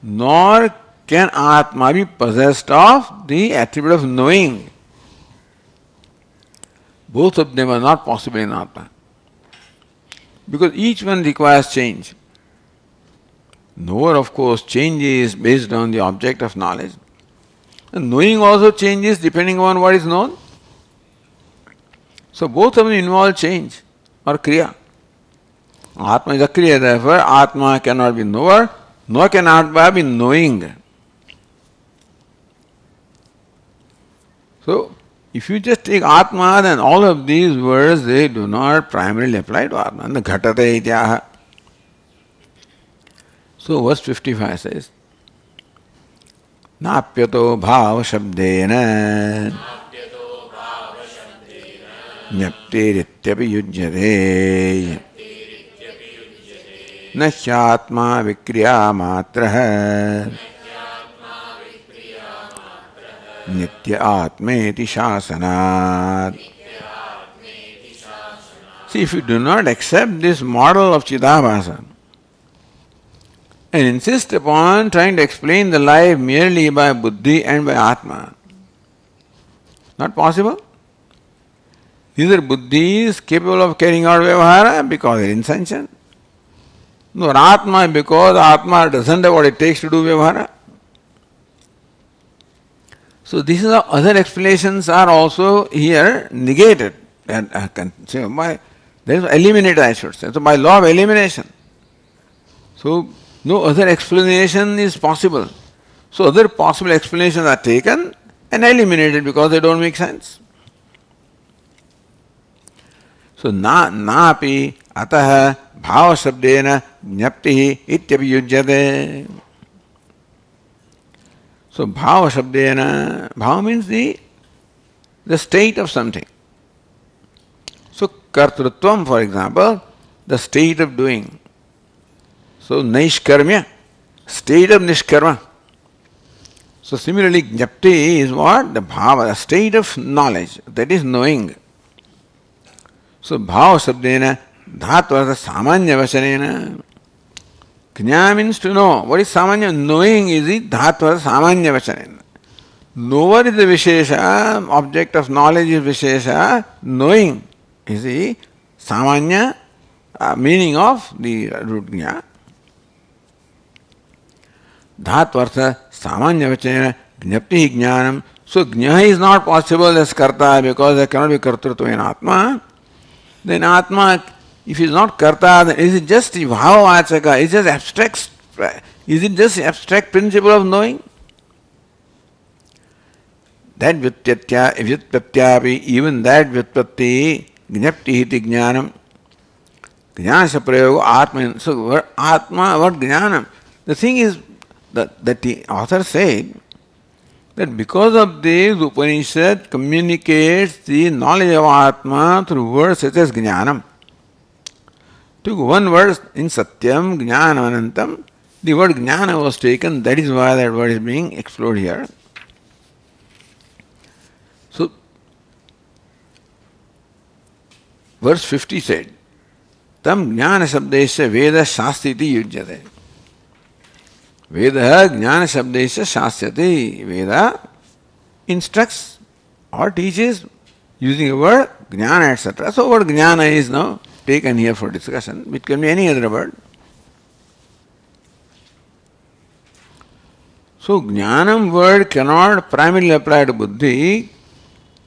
A: nor can Atma be possessed of the attribute of knowing. Both of them are not possible in Atma. Because each one requires change. Knower, of course, changes based on the object of knowledge. And knowing also changes depending on what is known. So both of them involve change or kriya. Atma is a kriya, therefore Atma cannot be knower, nor can Atma be knowing. So, if you just take Atma, then all of these words, they do not primarily apply to Atma. And the ghatate ityaha. So, verse 55 says, Napyato bhava shabdena nyaptirityapi yujyate nahyatma vikriya matraha nitya atmeti shasanat. See, if you do not accept this model of Chidabhasa and insist upon trying to explain the life merely by buddhi and by Atma, not possible. Neither buddhi is capable of carrying out vyavahara because it is insentient, nor Atma because Atma doesn't have what it takes to do vyavahara. So these other explanations are also here negated. There is eliminated, I should say. So by law of elimination. So no other explanation is possible. So other possible explanations are taken and eliminated because they don't make sense. So naapi ataha bhava shabdena jnaptihi ityapi yujyate. So bhava shabdena, bhava means the state of something. So kartrutvam, for example, the state of doing. So naishkarmya, state of nishkarma. So similarly, jnapti is what? The bhava, the state of knowledge, that is knowing. So bhava shabdena dhatva samanya vasanena. Knya means to know. What is samanya? Knowing is the dhatva samanya vasanena. Knower is the vishesha, object of knowledge is vishesha, knowing is the samanya meaning of the root gnya. Dhatvartha samanya vachanena jnapti jnanam. So jna is not possible as karta because there cannot be kartrutva in Atma. Then Atma, if he is not karta, then is it just bhava-vachaka? Is it just abstract? Is it just abstract principle of knowing? That vyutpatyapi, even that vyutpatti, jnapti iti jnanam, jnana prayoga atma. So atma, what jnanam? The thing is that the author said that because of this, Upanishad communicates the knowledge of Atma through words such as jnanam. Took one word in Satyam, Jnanam Anantam, the word Jnana was taken, that is why that word is being explored here. So, verse 50 said, Tam Jnana Shabdesha Veda Shastiti Yujyate. Veda Jnana Shabdesha Shastyati. Veda instructs or teaches using a word, Jnana, etc. So, word Jnana is now taken here for discussion, which can be any other word. So, Jnanam word cannot primarily apply to buddhi,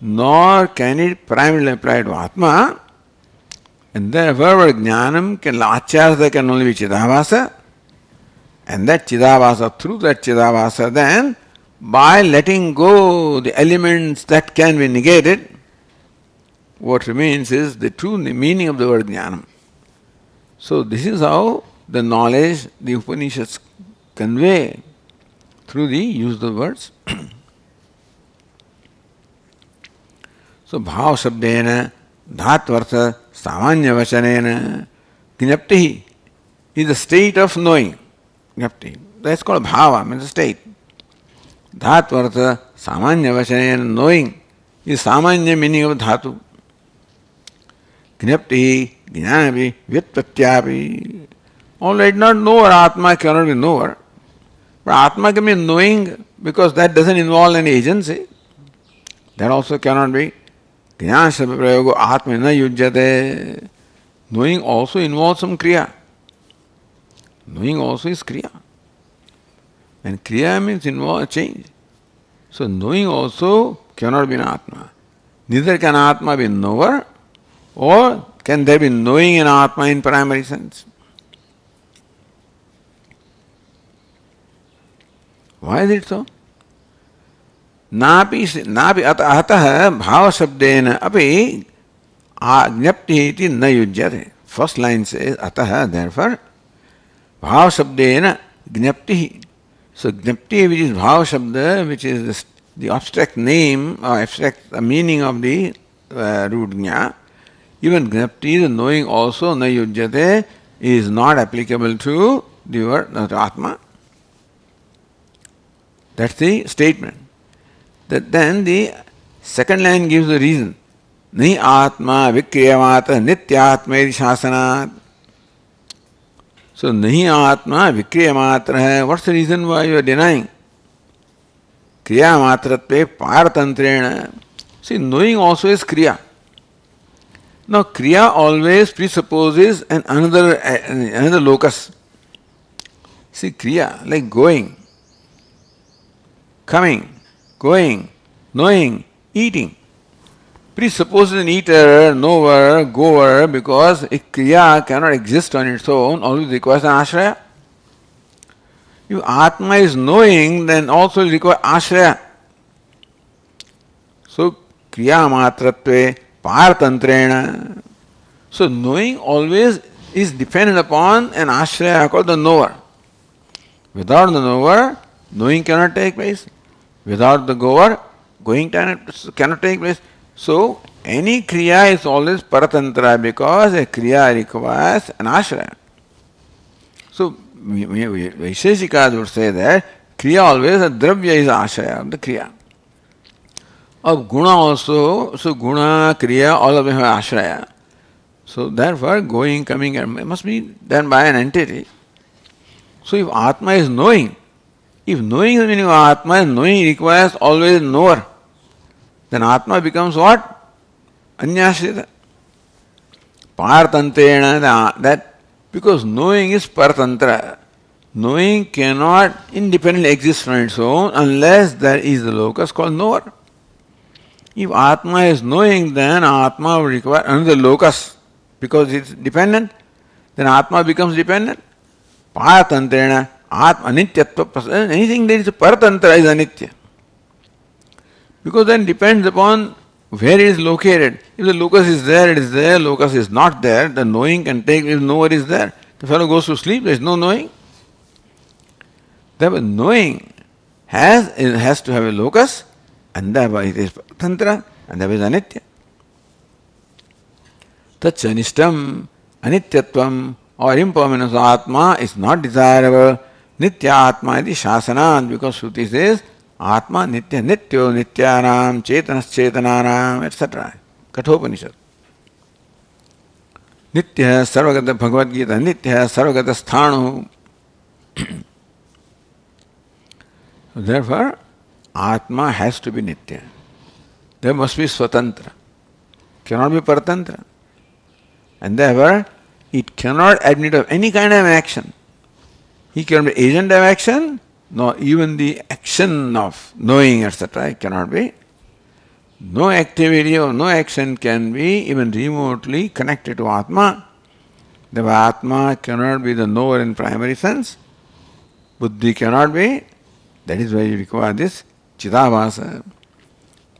A: nor can it primarily apply to Atma, and therefore word Jnanam can, Achyartha can only be Chidabhasa, and that Chidabhasa, through that Chidabhasa, then by letting go the elements that can be negated, what remains is the true meaning of the word Jnanam. So this is how the knowledge the Upanishads convey through the use of the words. So bhava shabdena dhatvartha samanya vachanena jnaptihi is the state of knowing. Jnapti. That's called bhava, means the state. Dhatvartha samanya vachanena, knowing is samanya meaning of dhatu. Jnapti, jnanapi, vyutpatyapi. All right, not knower, Atma cannot be knower. But Atma can be knowing because that doesn't involve any agency. That also cannot be Jnana Shabda Prayogo Atma na yujyate. Knowing also involves some kriya. Knowing also is kriya. And kriya means involve a change. So knowing also cannot be an Atma. Neither can Atma be knower, or can there be knowing in Atma in primary sense. Why is it so? नापि अतः भाव शब्देन अपि ज्ञप्ति इति न युज्यते. First line says अतः, therefore, भाव शब्देन ज्ञप्ति. So ज्ञप्ति, which is भाव शब्द, which is the abstract name or abstract meaning of the root jna, even ज्ञप्ति, the knowing also, न युज्यते, is not applicable to the word Atma. That's the statement. That then the second line gives the reason. Nahi atma vikriyamatra nityatma iti shasanat. So nahi atma vikriyamatra hai. What's the reason why you are denying? Kriyamatratve paratantrena. See, knowing also is kriya. Now kriya always presupposes another locus. See, kriya, like going, coming, going, knowing, eating, presupposes an eater, knower, goer, because a kriya cannot exist on its own, always requires an ashraya. If Atma is knowing, then also it requires ashraya. So, kriya matratve paratantrena. So, knowing always is dependent upon an ashraya called the knower. Without the knower, knowing cannot take place. Without the goer, going cannot take place. So, any kriya is always paratantra because a kriya requires an ashraya. So, Vaisheshikas would say that kriya always, a dravya is ashraya of the kriya. Of guna also, so guna, kriya, all of them have ashraya. So, therefore, going, coming, must be done by an entity. So, if Atma is knowing, if knowing the meaning of Atma and knowing requires always knower, then Atma becomes what? Anyashrita. Paratantrena, that because knowing is paratantra. Knowing cannot independently exist from its own unless there is the locus called knower. If Atma is knowing, then Atma will require another locus because it's dependent. Then Atma becomes dependent. Paratantrena. Atma anityatva, anything that is paratantra is anitya. Because then depends upon where it is located. If the locus is there, it is there. Locus is not there, the knowing can take, if knower is there. The fellow goes to sleep, there is no knowing. Therefore, knowing has to have a locus, and therefore it is paratantra, and therefore it is anitya. Tatcha anishtam, anityatvam, or impermanence of Atma is not desirable. Nitya Atma iti shasanat, because Shruti says Atma nitya nityo nityanam chetanas chetananam, etc. Kathopanishad. Nitya sarvagata Bhagavad Gita, nitya sarvagata sthanu. Therefore, Atma has to be nitya. There must be swatantra. Cannot be paratantra. And therefore, it cannot admit of any kind of action. He cannot be agent of action, nor even the action of knowing, etc. It cannot be. No activity or no action can be even remotely connected to Atma. The Atma cannot be the knower in primary sense. Buddhi cannot be. That is why you require this Chidabhasa.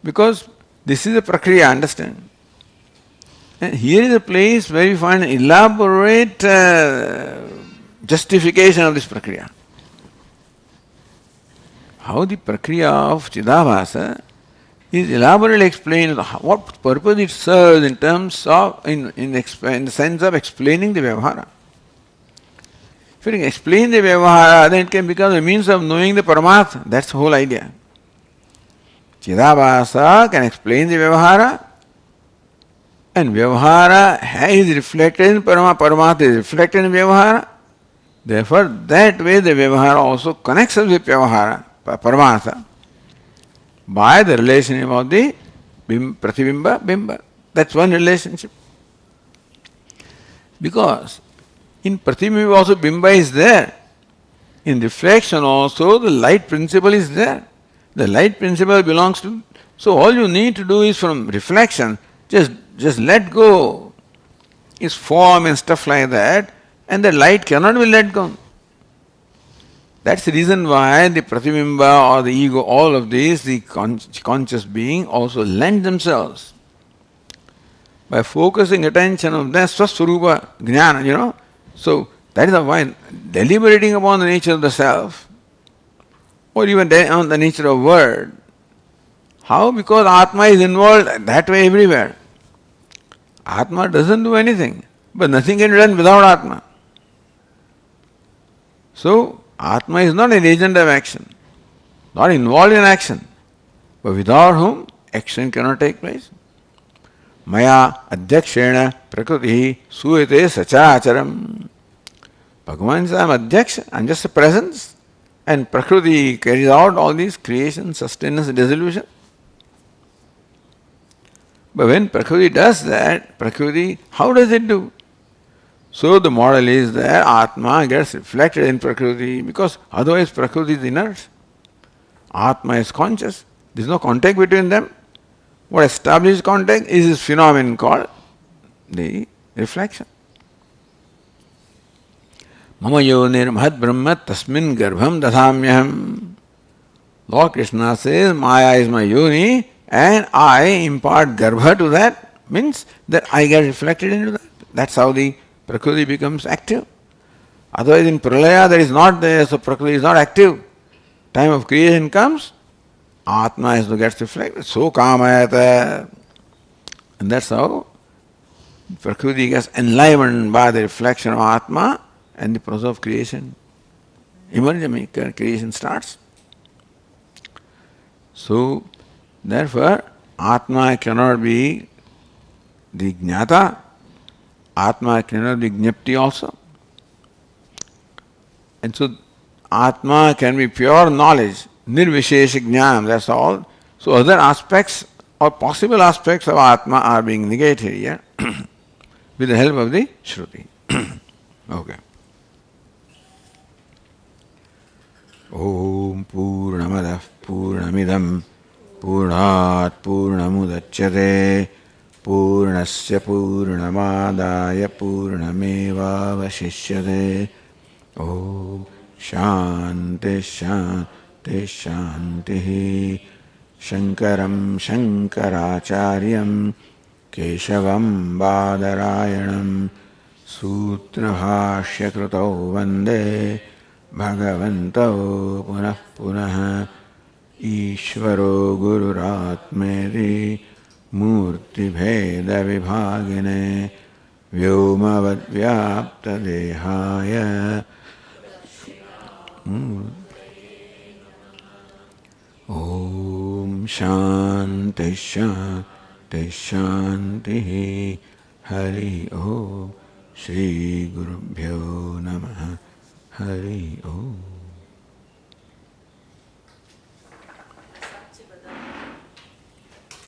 A: Because this is a prakriya, understand. And here is a place where you find an elaborate justification of this prakriya. How the prakriya of Chidabhasa is elaborately explained, what purpose it serves in terms of, in the sense of explaining the Vyavahara. If you can explain the Vyavahara, then it can become a means of knowing the Paramatma. That's the whole idea. Chidabhasa can explain the Vyavahara, and Vyavahara is reflected in Paramatma is reflected in Vyavahara. Therefore, that way the Vyavahara also connects us with Vyavahara, Paramatma, by the relationship of the pratibimba, bimba. That's one relationship. Because in pratibimba also bimba is there. In reflection also the light principle is there. The light principle belongs to... So all you need to do is from reflection, just let go its form and stuff like that, and the light cannot be let go. That's the reason why the pratibimba or the ego, all of these, the conscious being also lend themselves. By focusing attention on their swaswarupa jnana, So that is why deliberating upon the nature of the self, or even on the nature of word. How? Because Atma is involved that way everywhere. Atma doesn't do anything, but nothing can be done without Atma. So, Atma is not an agent of action, not involved in action, but without whom action cannot take place. Maya adhyakshena prakriti suyate sachacharam. Bhagavan says, I am adhyaksha, I am just a presence, and prakriti carries out all these creation, sustenance, dissolution. But when prakriti does that, prakriti, how does it do? So the model is that Atma gets reflected in prakriti, because otherwise prakriti is inert. Atma is conscious. There is no contact between them. What established contact is this phenomenon called the reflection. Mama yonir mahad brahma tasmin garbham dadhamyaham. Lord Krishna says, Maya is my yoni and I impart garbha to that, means that I get reflected into that. That's how the prakriti becomes active. Otherwise in pralaya that is not there, so prakriti is not active. Time of creation comes, Atma has to get reflected. So kamayata. And that's how prakriti gets enlivened by the reflection of Atma, and the process of creation emerges, creation starts. So, therefore, Atma cannot be the jnata, Atma cannot be jnapti also. And so, Atma can be pure knowledge, nirvishesha jnana, that's all. So, other aspects or possible aspects of Atma are being negated here with the help of the Shruti. Okay. Om Purnamadah Purnamidam Purnat Purnamudachyate Purnasya Purnamadaya Purnameva Vashishyate. Om Shanti Shanti Shanti. Shankaram Shankaracharyam Keshavam Badarayanam Sutrabhashya Krutau Vande Bhagavanto Punah Punah Ishvaro Gururatmeri Murti Bheda Vibhagine Vyomavad Vyapta Dehaya. Om Shanti Shanti Shanti. Hari Om. Shri Gurubhyo Namaha. Hari Om.